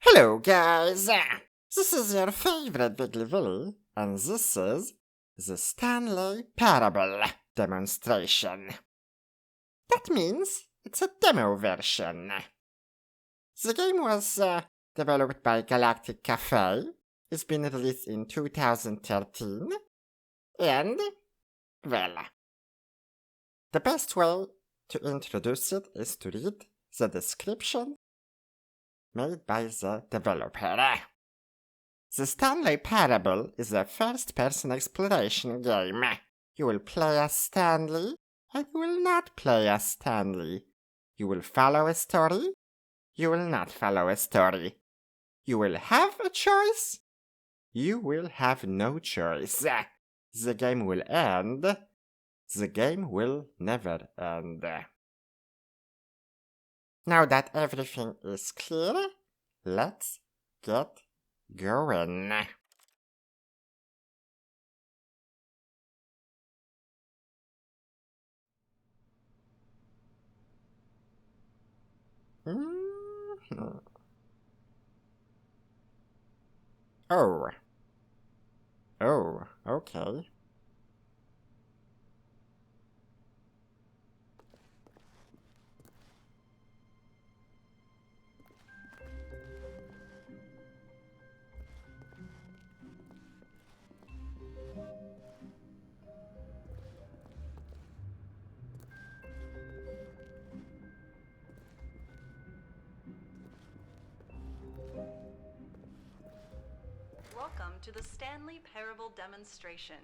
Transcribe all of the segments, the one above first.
Hello guys, this is your favorite Wiggly Willy, and this is the Stanley Parable demonstration. That means it's a demo version. The game was developed by Galactic Cafe, it's been released in 2013, and, well, the best way to introduce it is to read the description made by the developer. The Stanley Parable is a first-person exploration game. You will play as Stanley, and you will not play as Stanley. You will follow a story, you will not follow a story. You will have a choice, you will have no choice. The game will end. The game will never end. Now that everything is clear, let's get going. Oh, okay. Welcome to the Stanley Parable demonstration.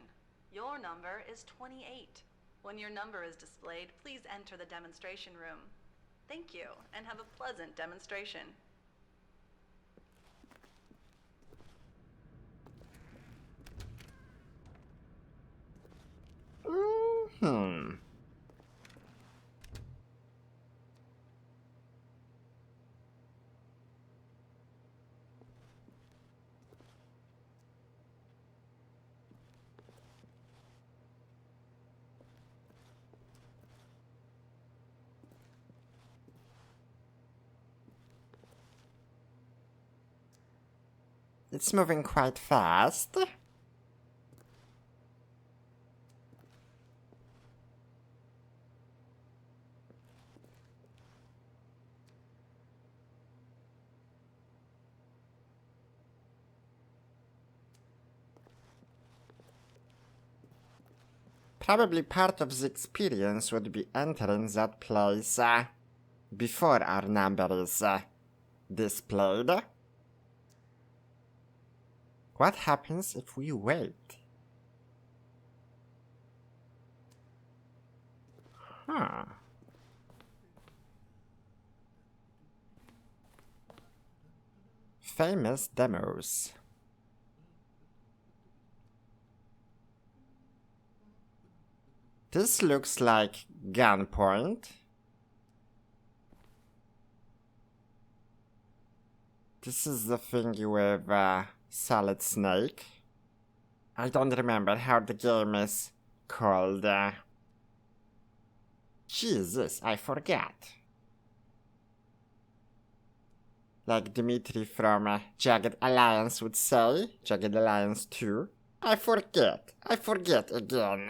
Your number is 28. When your number is displayed, please enter the demonstration room. Thank you, and have a pleasant demonstration. It's moving quite fast. Probably part of the experience would be entering that place before our number is displayed. What happens if we wait? Famous demos. This looks like gunpoint. This is the thingy with Solid Snake. I don't remember how the game is called. Jesus, I forgot. Like Dimitri from Jagged Alliance would say, Jagged Alliance 2. I forget again.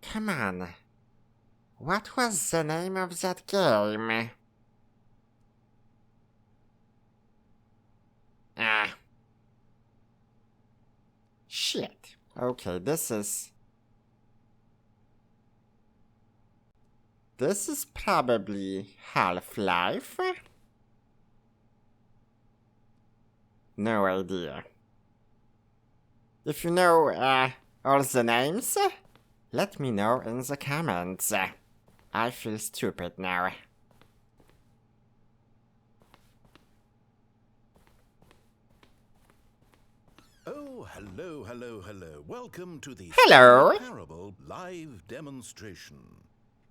Come on. What was the name of that game? Shit. Okay, this is probably Half-Life? No idea. If you know all the names, let me know in the comments. I feel stupid now. Oh, hello. Welcome to the Hello. Stanley Parable live demonstration.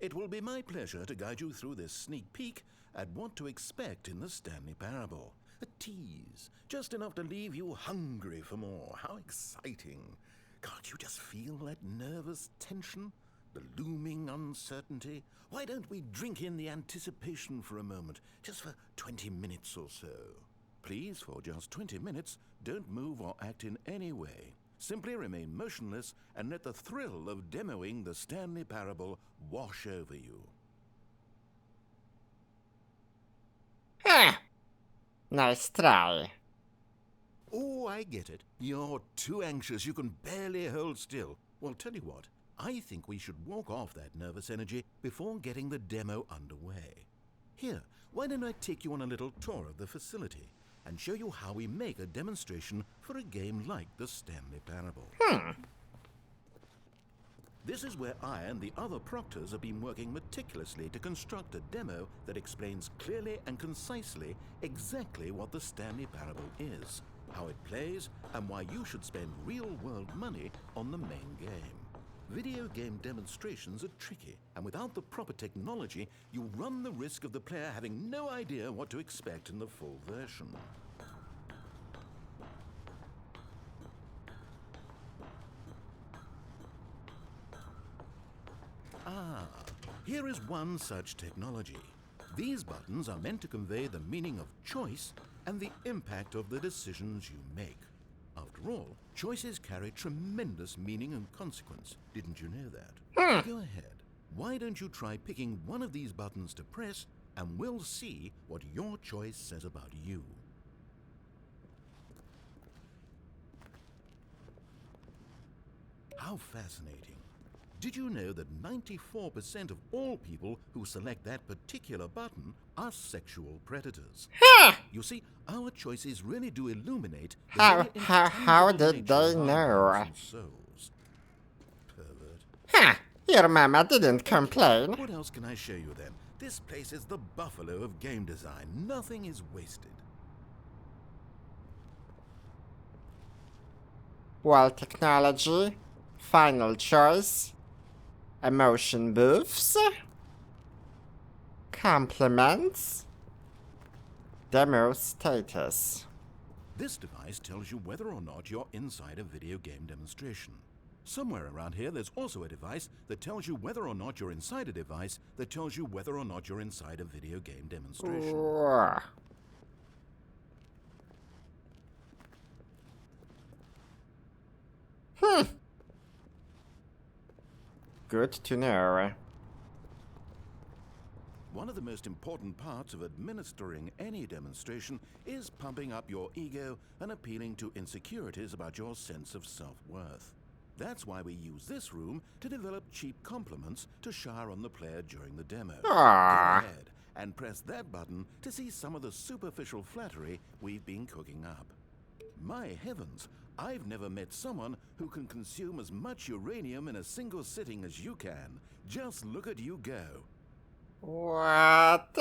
It will be my pleasure to guide you through this sneak peek at what to expect in the Stanley Parable. A tease, just enough to leave you hungry for more. How exciting. Can't you just feel that nervous tension? The looming uncertainty? Why don't we drink in the anticipation for a moment, just for 20 minutes or so? Please, for just 20 minutes, don't move or act in any way. Simply remain motionless and let the thrill of demoing the Stanley Parable wash over you. Nice try. Oh, I get it. You're too anxious. You can barely hold still. Well, tell you what. I think we should walk off that nervous energy before getting the demo underway. Here, why don't I take you on a little tour of the facility and show you how we make a demonstration for a game like the Stanley Parable. This is where I and the other proctors have been working meticulously to construct a demo that explains clearly and concisely exactly what the Stanley Parable is, how it plays, and why you should spend real-world money on the main game. Video game demonstrations are tricky, and without the proper technology, you run the risk of the player having no idea what to expect in the full version. Here is one such technology. These buttons are meant to convey the meaning of choice and the impact of the decisions you make. After all, choices carry tremendous meaning and consequence. Didn't you know that? Go ahead. Why don't you try picking one of these buttons to press, and we'll see what your choice says about you. How fascinating. Did you know that 94% of all people who select that particular button are sexual predators? You see, our choices really do illuminate the very How intangible did nature they of our know? minds and souls. Pervert. Your mama didn't complain. What else can I show you then? This place is the buffalo of game design. Nothing is wasted. Wall technology, final choice, emotion booths, compliments, demo status. This device tells you whether or not you're inside a video game demonstration. Somewhere around here, there's also a device that tells you whether or not you're inside a device that tells you whether or not you're inside a video game demonstration. Good to know. One of the most important parts of administering any demonstration is pumping up your ego and appealing to insecurities about your sense of self-worth. That's why we use this room to develop cheap compliments to shower on the player during the demo. Go ahead and press that button to see some of the superficial flattery we've been cooking up. My heavens, I've never met someone who can consume as much uranium in a single sitting as you can. Just look at you go. What?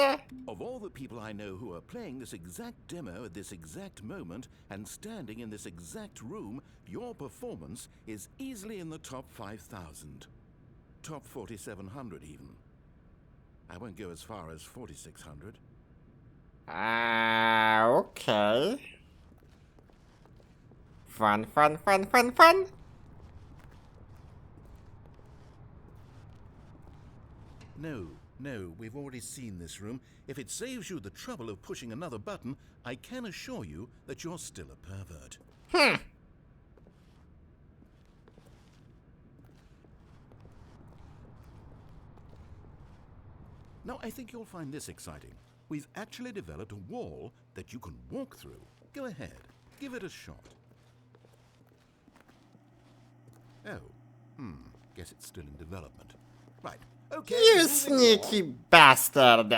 Of all the people I know who are playing this exact demo at this exact moment and standing in this exact room, your performance is easily in the top 5,000. Top 4,700 even. I won't go as far as 4,600. Okay. Fun. No, we've already seen this room. If it saves you the trouble of pushing another button, I can assure you that you're still a pervert. Now, I think you'll find this exciting. We've actually developed a wall that you can walk through. Go ahead, give it a shot. Oh, guess it's still in development. Right, okay. You sneaky bastard.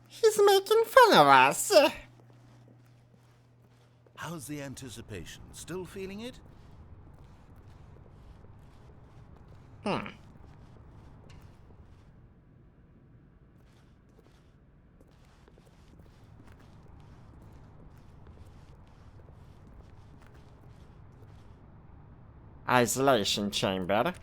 He's making fun of us. How's the anticipation? Still feeling it? Isolation chamber.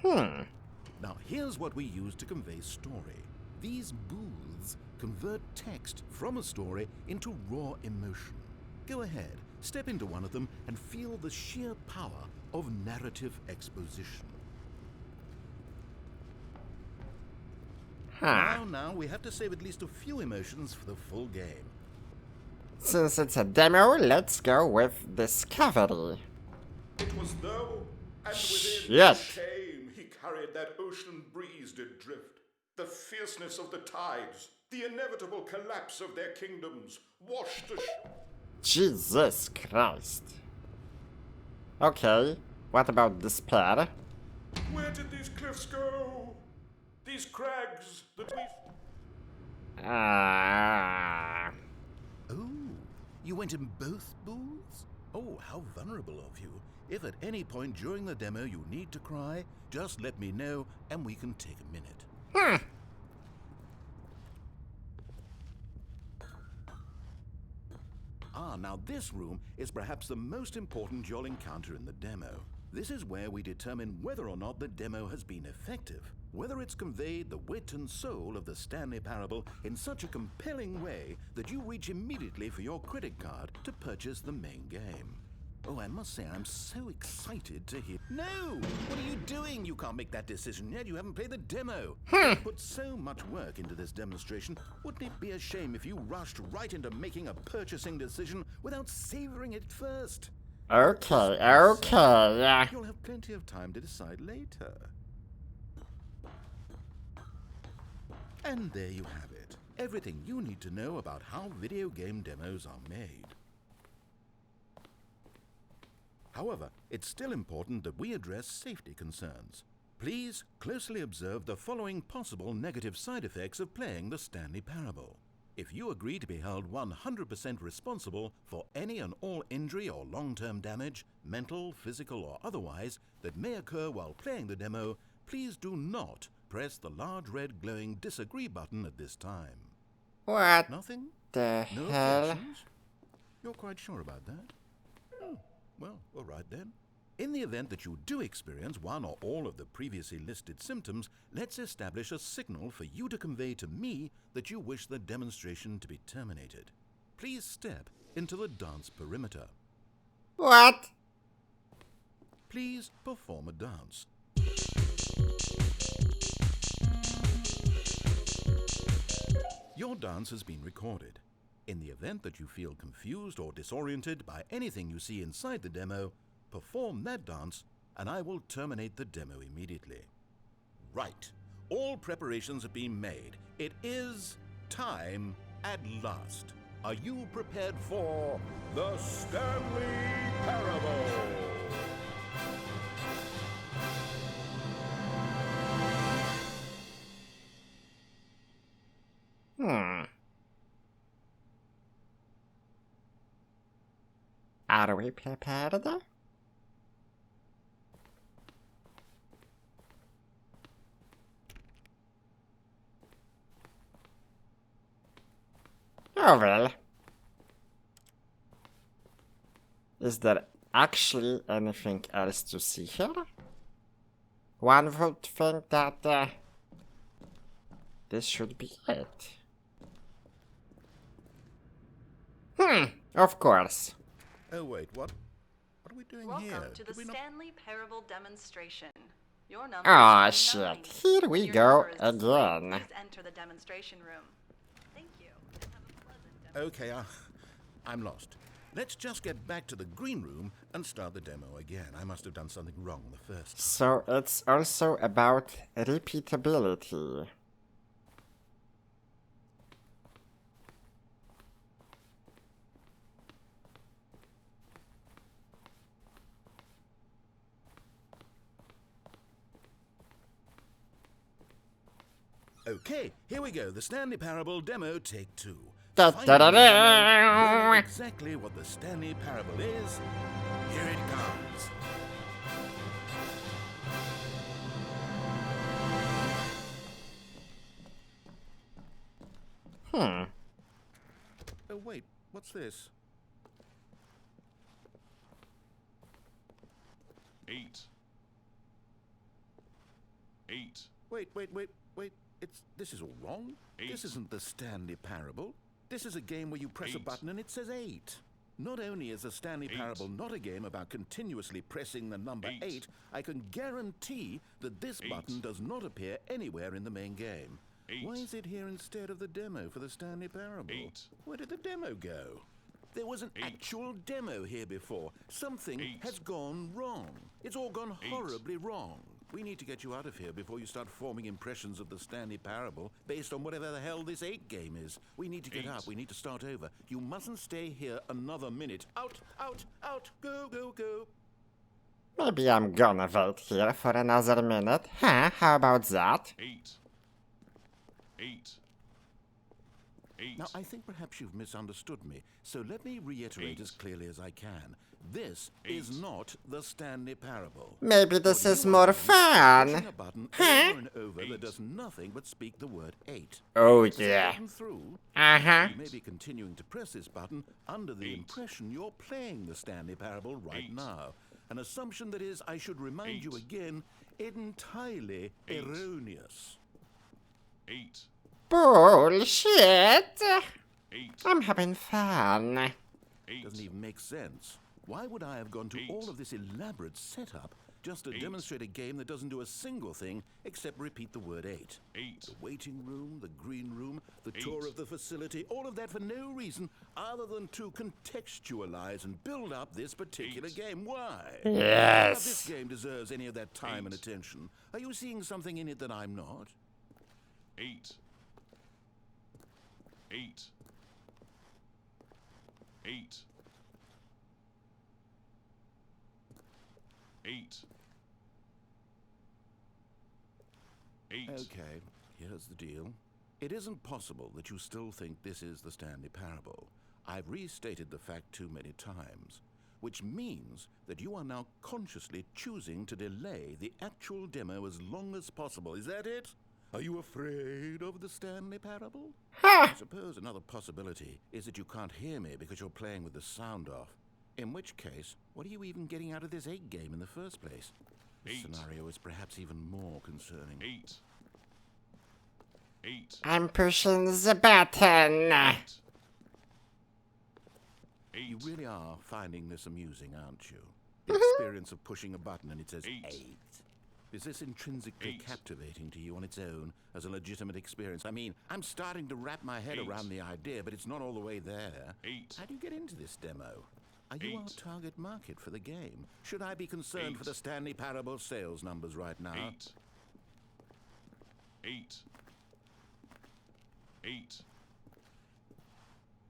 Now here's what we use to convey story. These booths convert text from a story into raw emotion. Go ahead, step into one of them and feel the sheer power of narrative exposition. Now, we have to save at least a few emotions for the full game. Since it's a demo, let's go with Discovery. It was though, and within Shit. shame he carried that ocean breeze did drift. The fierceness of the tides, the inevitable collapse of their kingdoms, washed the Jesus Christ. Okay, what about Despair? Where did these cliffs go? These crags that we... Oh, you went in both booths? Oh, how vulnerable of you. If at any point during the demo you need to cry, just let me know and we can take a minute. Now this room is perhaps the most important you'll encounter in the demo. This is where we determine whether or not the demo has been effective, whether it's conveyed the wit and soul of the Stanley Parable in such a compelling way that you reach immediately for your credit card to purchase the main game. Oh, I must say, I'm so excited to hear... No! What are you doing? You can't make that decision yet. You haven't played the demo. You put so much work into this demonstration. Wouldn't it be a shame if you rushed right into making a purchasing decision without savoring it first? Okay. You'll have plenty of time to decide later. And there you have it. Everything you need to know about how video game demos are made. However, it's still important that we address safety concerns. Please closely observe the following possible negative side effects of playing the Stanley Parable. If you agree to be held 100% responsible for any and all injury or long-term damage, mental, physical, or otherwise, that may occur while playing the demo, please do not press the large red glowing disagree button at this time. What Nothing? the No hell? objections? You're quite sure about that? Oh, well, all right then. In the event that you do experience one or all of the previously listed symptoms, let's establish a signal for you to convey to me that you wish the demonstration to be terminated. Please step into the dance perimeter. What? Please perform a dance. Your dance has been recorded. In the event that you feel confused or disoriented by anything you see inside the demo, perform that dance and I will terminate the demo immediately. Right. All preparations have been made. It is time at last. Are you prepared for the Stanley Parable? Are we prepared? Oh well. Is there actually anything else to see here? One would think that this should be it. Of course. Oh wait, what are we doing Welcome here? to the Did we not... Stanley Parable demonstration. Your number Aw, is 29. shit. Here When we your go number is displayed, again. Please enter the demonstration room. Thank you, and have a pleasant demonstration. Okay, I'm lost. Let's just get back to the green room and start the demo again. I must have done something wrong the first time. So it's also about repeatability. Okay, here we go. The Stanley Parable demo take 2. Da, da, da, da. Learn exactly what the Stanley Parable is. Here it comes. Oh wait, what's this? 8, 8. Wait. This is all wrong. 8. This isn't the Stanley Parable. This is a game where you press a 8. button and it says 8. Not only is the Stanley 8. Parable not a game about continuously pressing the number 8. 8, I can guarantee that this 8. button does not appear anywhere in the main game. 8. Why is it here instead of the demo for the Stanley Parable? 8. Where did the demo go? There was an 8. actual demo here before. Something 8. has gone wrong. It's all gone 8. horribly wrong. We need to get you out of here before you start forming impressions of the Stanley Parable based on whatever the hell this 8 game is. We need to get 8. out. We need to start over. You mustn't stay here another minute. Out! Go! Maybe I'm gonna wait here for another minute. Huh? How about that? 8. 8. 8. Now, I think perhaps you've misunderstood me, so let me reiterate 8. as clearly as I can. This 8. is not the Stanley Parable. Maybe this What is you more are fun. pushing a button Huh? over and over 8. that does nothing but speak the word 8. Oh See the yeah. button through? Uh-huh. You may be continuing to press this button under the 8. impression you're playing the Stanley Parable right 8. now. An assumption that is, I should remind you 8. again, entirely 8. erroneous. 8. Bullshit. 8. I'm having fun. 8. Doesn't even make sense. Why would I have gone to 8. all of this elaborate setup just to 8. demonstrate a game that doesn't do a single thing except repeat the word 8? 8. The waiting room, the green room, the 8. tour of the facility, all of that for no reason other than to contextualize and build up this particular 8. game. Why? Yes. Now, this game deserves any of that time and 8. attention. Are you seeing something in it that I'm not? 8. 8. 8. 8. 8. Okay, here's the deal. It isn't possible that you still think this is the Stanley Parable. I've restated the fact too many times, which means that you are now consciously choosing to delay the actual demo as long as possible. Is that it? Are you afraid of the Stanley Parable? I suppose another possibility is that you can't hear me because you're playing with the sound off. In which case, what are you even getting out of this 8 game in the first place? This 8. scenario is perhaps even more concerning. 8. 8. I'm pushing the button. 8. You really are finding this amusing, aren't you? The experience of pushing a button and it says 8. 8. Is this intrinsically 8. captivating to you on its own as a legitimate experience? I mean, I'm starting to wrap my head 8. around the idea, but it's not all the way there. 8. How do you get into this demo? Are you our 8. target market for the game? Should I be concerned 8. for the Stanley Parable sales numbers right now? 8. 8. 8.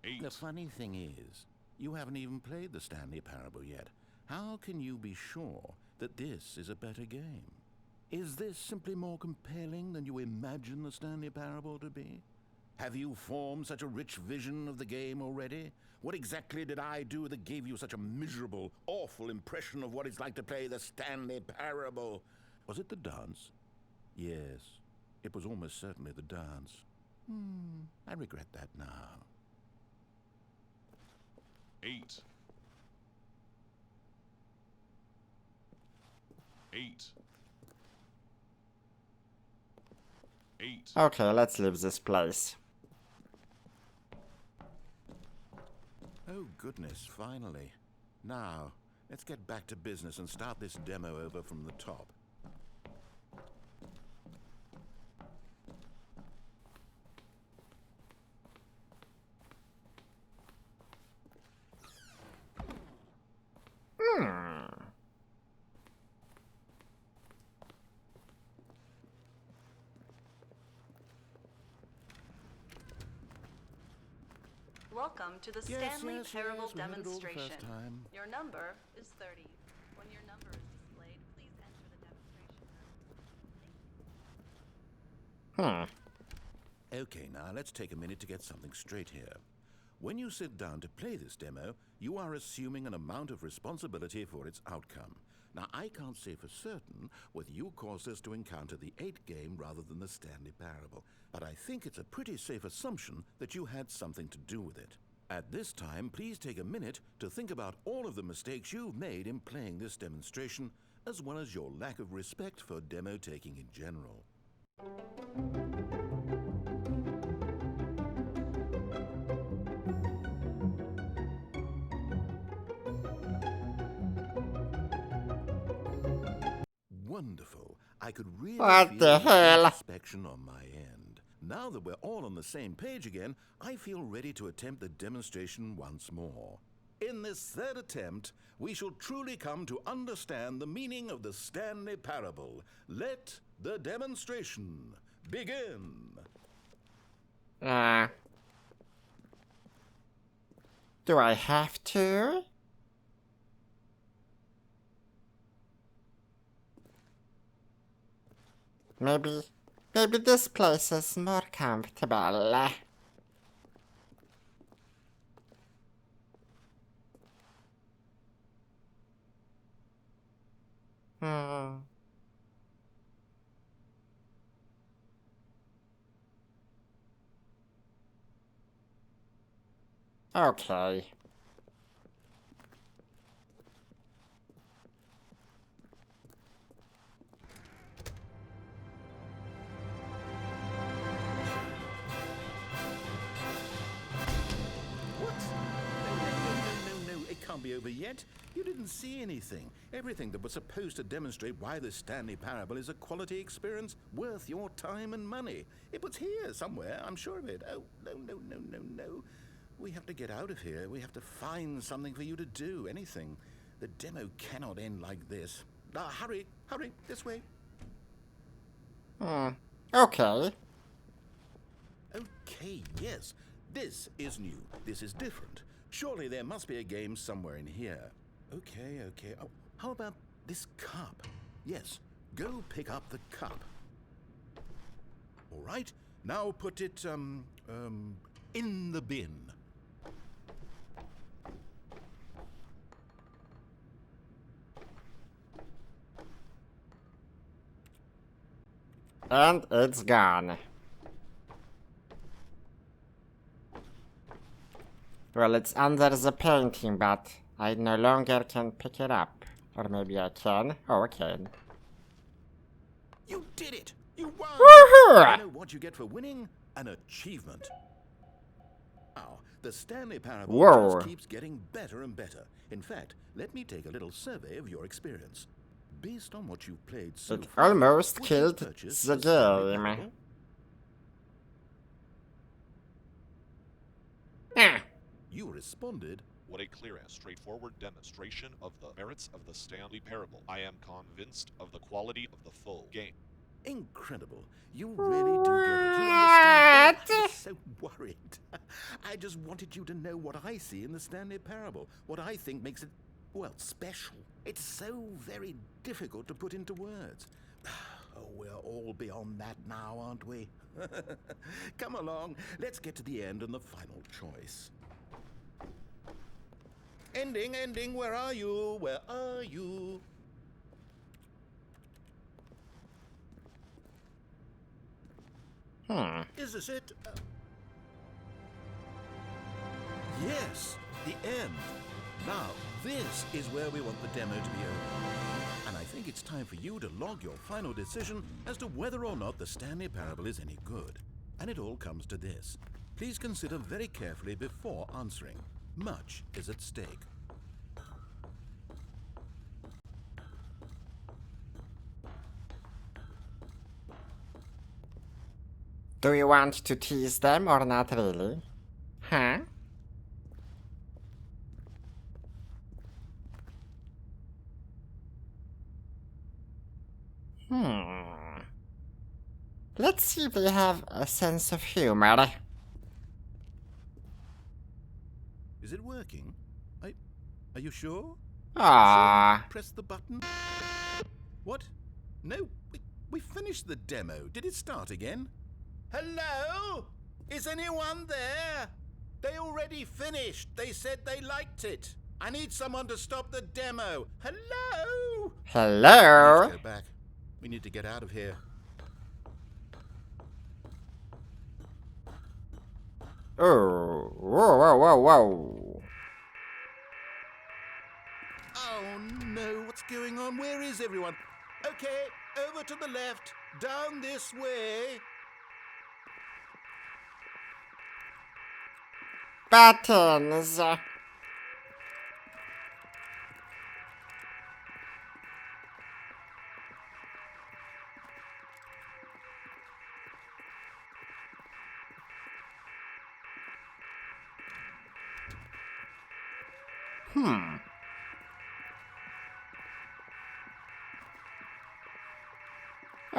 8. The funny thing is, you haven't even played the Stanley Parable yet. How can you be sure that this is a better game? Is this simply more compelling than you imagine the Stanley Parable to be? Have you formed such a rich vision of the game already? What exactly did I do that gave you such a miserable, awful impression of what it's like to play the Stanley Parable? Was it the dance? Yes, it was almost certainly the dance. I regret that now. 8. 8. 8. Okay, let's leave this place. Oh, goodness, finally. Now, let's get back to business and start this demo over from the top. Welcome to the Yes, Stanley yes, Parable yes, we heard it all the first demonstration. time. Your number is 30. When your number is displayed, please enter the demonstration room. Okay, now let's take a minute to get something straight here. When you sit down to play this demo, you are assuming an amount of responsibility for its outcome. Now, I can't say for certain whether you caused us to encounter the 8 game rather than the Stanley Parable, but I think it's a pretty safe assumption that you had something to do with it. At this time, please take a minute to think about all of the mistakes you've made in playing this demonstration as well as your lack of respect for demo taking in general. Wonderful. I could really What feel the hell? introspection on my end. Now that we're all on the same page again, I feel ready to attempt the demonstration once more. In this third attempt, we shall truly come to understand the meaning of the Stanley Parable. Let the demonstration begin. Do I have to? Maybe this place is more comfortable. Okay. What? No, it can't be over yet. You didn't see anything. Everything that was supposed to demonstrate why the Stanley Parable is a quality experience worth your time and money. It was here somewhere, I'm sure of it. Oh, no. We have to get out of here. We have to find something for you to do, anything. The demo cannot end like this. Hurry, this way. Okay. Okay, yes. This is new. This is different. Surely there must be a game somewhere in here. Okay. Oh, how about this cup? Yes, go pick up the cup. All right, now put it, in the bin. And it's gone. Well, it's under the painting, but I no longer can pick it up. Or maybe I can. Oh, I can. You did it! You won! Woohoo! You know what you get for winning? An achievement. Oh, the Stanley Parable Whoa. just keeps getting better and better. In fact, let me take a little survey of your experience. Based on what you've played so It far, almost would you killed purchase the Stanley game. Parable? You responded, What a clear and straightforward demonstration of the merits of the Stanley Parable. I am convinced of the quality of the full game. incredible. You really do get it. You understand. What? I was so worried. I just wanted you to know what I see in the Stanley Parable. What I think makes it, well, special. It's so very difficult to put into words. Oh, we're all beyond that now, aren't we? Come along. Let's get to the end and the final choice. Ending, where are you? Where are you? Is this it? Yes, the end. Now, this is where we want the demo to be over. And I think it's time for you to log your final decision as to whether or not the Stanley Parable is any good. And it all comes to this. Please consider very carefully before answering. Much is at stake. Do you want to tease them or not really? Huh? Let's see if they have a sense of humor. Is it working? Are you sure? Ah. Sure you press the button? What? No, we finished the demo. Did it start again? Hello? Is anyone there? They already finished. They said they liked it. I need someone to stop the demo. Hello? Hello? Let's go back. We need to get out of here. Oh, whoa. Oh no, what's going on on, where is everyone? Okay, over to the left, down this way. Buttons.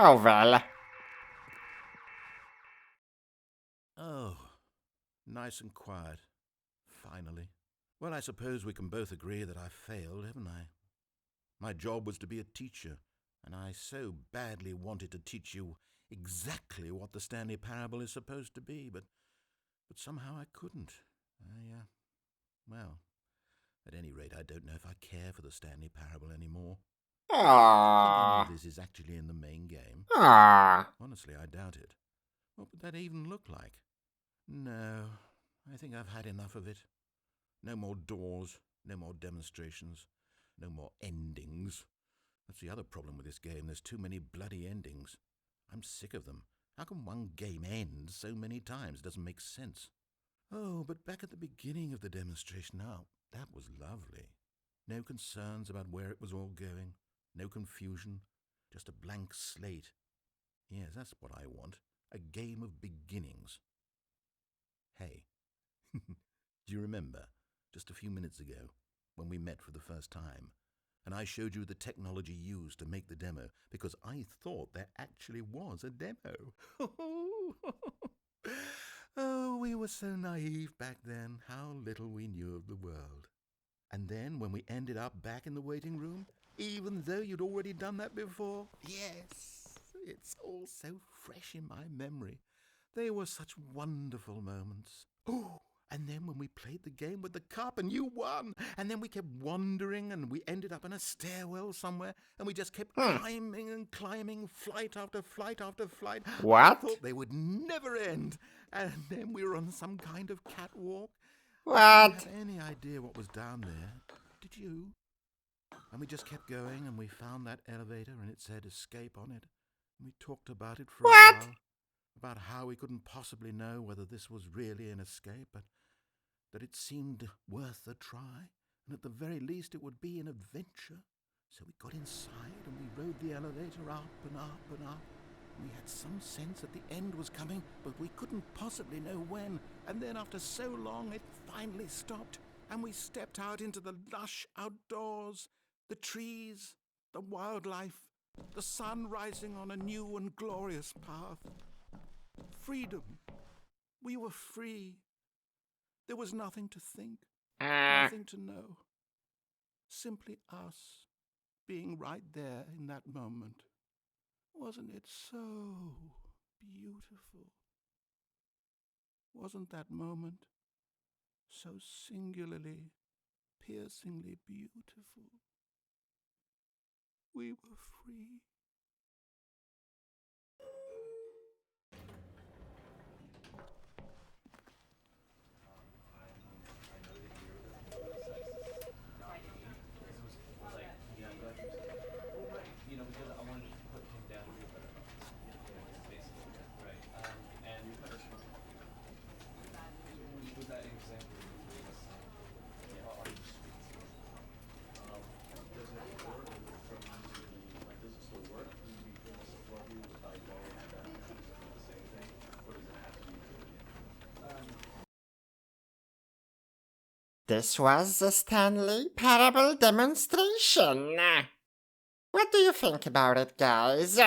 Oh well. Oh, nice and quiet. Finally. Well, I suppose we can both agree that I failed, haven't I? My job was to be a teacher, and I so badly wanted to teach you exactly what the Stanley Parable is supposed to be, but somehow I couldn't. Well, at any rate, I don't know if I care for the Stanley Parable anymore. I think any of this is actually in the main game. Honestly, I doubt it. What would that even look like? No, I think I've had enough of it. No more doors, no more demonstrations, no more endings. That's the other problem with this game. There's too many bloody endings. I'm sick of them. How can one game end so many times? It doesn't make sense. Oh, but back at the beginning of the demonstration, now, that was lovely. No concerns about where it was all going. No confusion. Just a blank slate. Yes, that's what I want. A game of beginnings. Hey, do you remember, just a few minutes ago, when we met for the first time, and I showed you the technology used to make the demo, because I thought there actually was a demo. Oh, we were so naive back then, how little we knew of the world. And then when we ended up back in the waiting room, even though you'd already done that before, yes, it's all so fresh in my memory. They were such wonderful moments. Oh, and then when we played the game with the cup and you won, and then we kept wandering and we ended up in a stairwell somewhere and we just kept climbing and climbing, flight after flight after flight. What? I thought they would never end. And then we were on some kind of catwalk. I What? didn't have any idea what was down there. Did you? And we just kept going and we found that elevator and it said escape on it. And we talked about it for a while. About how we couldn't possibly know whether this was really an escape, but that it seemed worth a try, and at the very least it would be an adventure. So we got inside and we rode the elevator up and up and up. We had some sense that the end was coming, but we couldn't possibly know when. And then after so long it finally stopped, and we stepped out into the lush outdoors, the trees, the wildlife, the sun rising on a new and glorious path. Freedom. We were free. There was nothing to think, nothing to know. Simply us being right there in that moment. Wasn't it so beautiful? Wasn't that moment so singularly, piercingly beautiful? We were free. This was the Stanley Parable demonstration. What do you think about it, guys?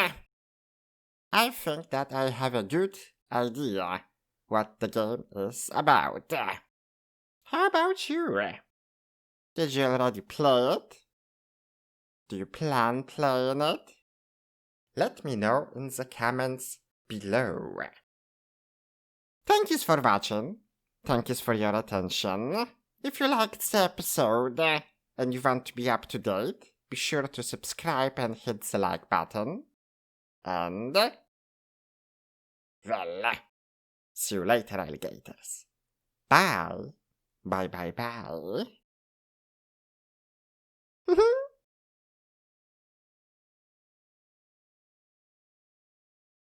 I think that I have a good idea what the game is about. How about you? Did you already play it? Do you plan playing it? Let me know in the comments below. Thank you for watching. Thank you for your attention. If you liked the episode and you want to be up to date, be sure to subscribe and hit the like button. And, well, see you later, alligators. Bye. Bye, bye, bye.